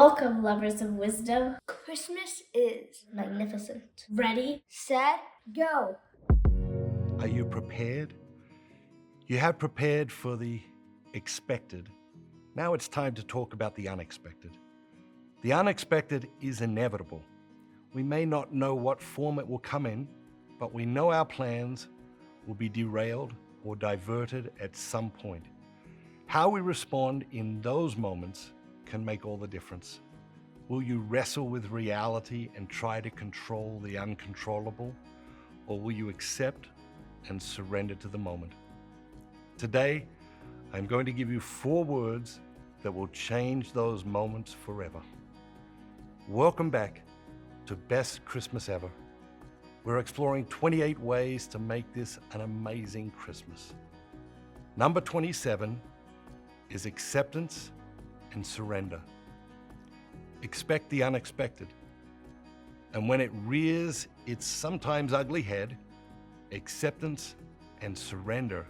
Welcome, lovers of wisdom. Christmas is magnificent. Ready? Set, go. Are you prepared? You have prepared for the expected. Now it's time to talk about the unexpected. The unexpected is inevitable. We may not know what form it will come in, but we know our plans will be derailed or diverted at some point. How we respond in those moments can make all the difference. Will you wrestle with reality and try to control the uncontrollable, or will you accept and surrender to the moment? Today, I'm going to give you 4 words that will change those moments forever. Welcome back to Best Christmas Ever. We're exploring 28 ways to make this an amazing Christmas. Number 27 is acceptance and surrender. Expect the unexpected. And when it rears its sometimes ugly head, acceptance and surrender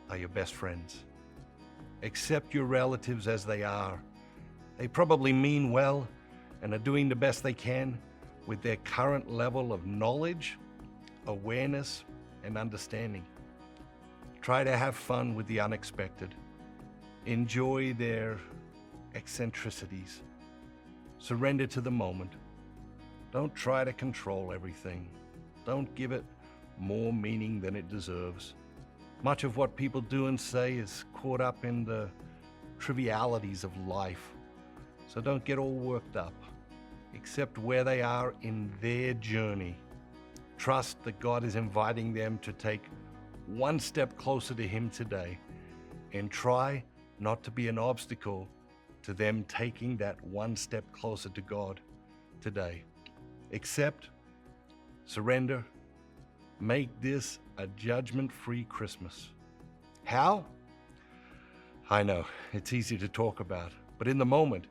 are your best friends. Accept your relatives as they are. They probably mean well and are doing the best they can with their current level of knowledge, awareness, and understanding. Try to have fun with the unexpected. Enjoy their eccentricities. Surrender to the moment. Don't try to control everything. Don't give it more meaning than it deserves. Much of what people do and say is caught up in the trivialities of life. So don't get all worked up. Accept where they are in their journey. Trust that God is inviting them to take one step closer to Him today, and try not to be an obstacle to them taking that one step closer to God today. Accept, surrender, make this a judgment-free Christmas. How? I know, it's easy to talk about, but in the moment,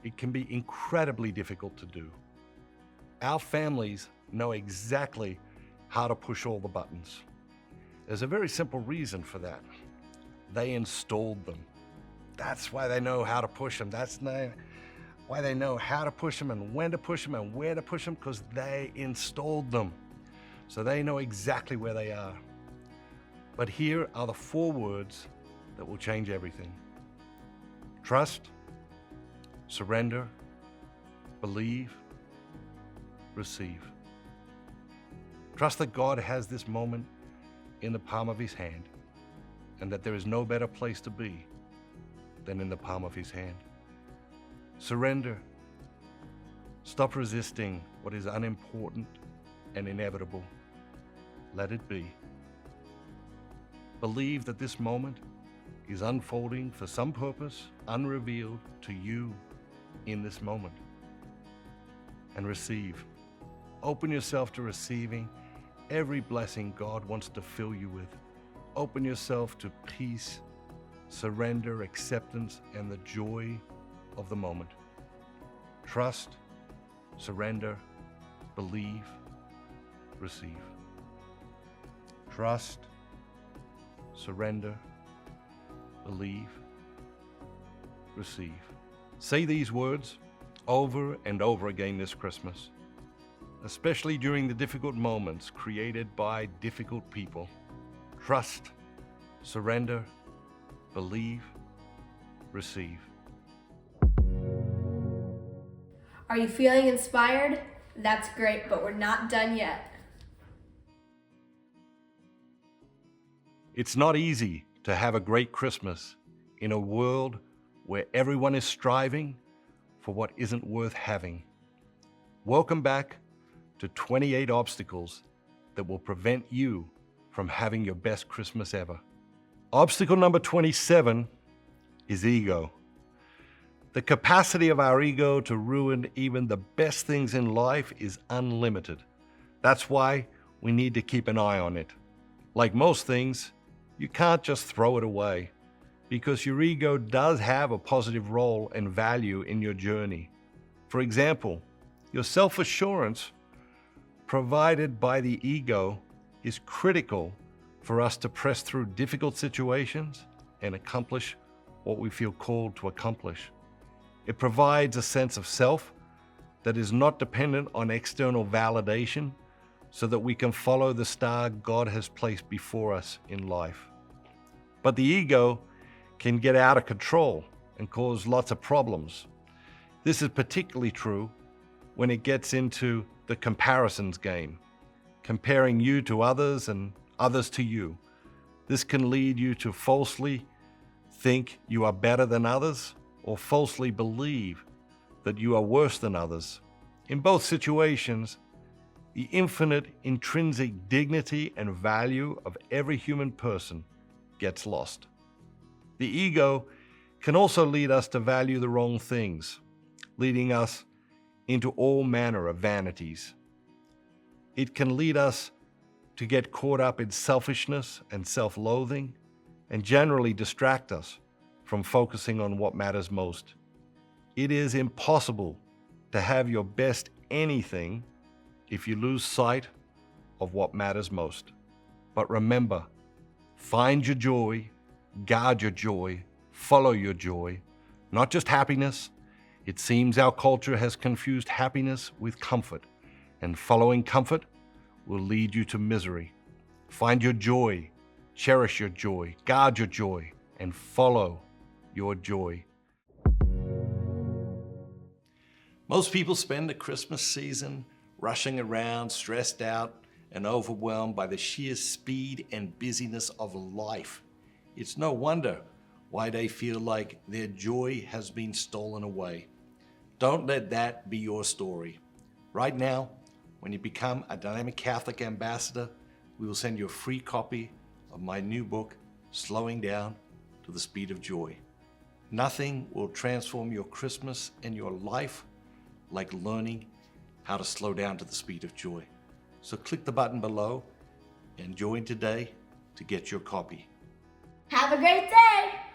it can be incredibly difficult to do. Our families know exactly how to push all the buttons. There's a very simple reason for that. They installed them. That's why they know how to push them. That's why they know how to push them and when to push them and where to push them, because they installed them. So they know exactly where they are. But here are the 4 words that will change everything. Trust, surrender, believe, receive. Trust that God has this moment in the palm of His hand, and that there is no better place to be than in the palm of His hand. Surrender. Stop resisting what is unimportant and inevitable. Let it be. Believe that this moment is unfolding for some purpose unrevealed to you in this moment. And receive. Open yourself to receiving every blessing God wants to fill you with. Open yourself to peace, surrender, acceptance, and the joy of the moment. Trust, surrender, believe, receive. Trust, surrender, believe, receive. Say these words over and over again this Christmas, especially during the difficult moments created by difficult people. Trust, surrender, believe, receive. Are you feeling inspired? That's great, but we're not done yet. It's not easy to have a great Christmas in a world where everyone is striving for what isn't worth having. Welcome back to 28 obstacles that will prevent you from having your best Christmas ever. Obstacle number 27 is ego. The capacity of our ego to ruin even the best things in life is unlimited. That's why we need to keep an eye on it. Like most things, you can't just throw it away, because your ego does have a positive role and value in your journey. For example, your self-assurance provided by the ego is critical for us to press through difficult situations and accomplish what we feel called to accomplish. It provides a sense of self that is not dependent on external validation so that we can follow the star God has placed before us in life. But the ego can get out of control and cause lots of problems. This is particularly true when it gets into the comparisons game, comparing you to others and others to you. This can lead you to falsely think you are better than others or falsely believe that you are worse than others. In both situations, the infinite intrinsic dignity and value of every human person gets lost. The ego can also lead us to value the wrong things, leading us into all manner of vanities. It can lead us to get caught up in selfishness and self-loathing, and generally distract us from focusing on what matters most. It is impossible to have your best anything if you lose sight of what matters most. But remember, find your joy, guard your joy, follow your joy, not just happiness. It seems our culture has confused happiness with comfort, and following comfort will lead you to misery. Find your joy, cherish your joy, guard your joy, and follow your joy. Most people spend the Christmas season rushing around, stressed out, and overwhelmed by the sheer speed and busyness of life. It's no wonder why they feel like their joy has been stolen away. Don't let that be your story. Right now, when you become a Dynamic Catholic Ambassador, we will send you a free copy of my new book, Slowing Down to the Speed of Joy. Nothing will transform your Christmas and your life like learning how to slow down to the speed of joy. So click the button below and join today to get your copy. Have a great day!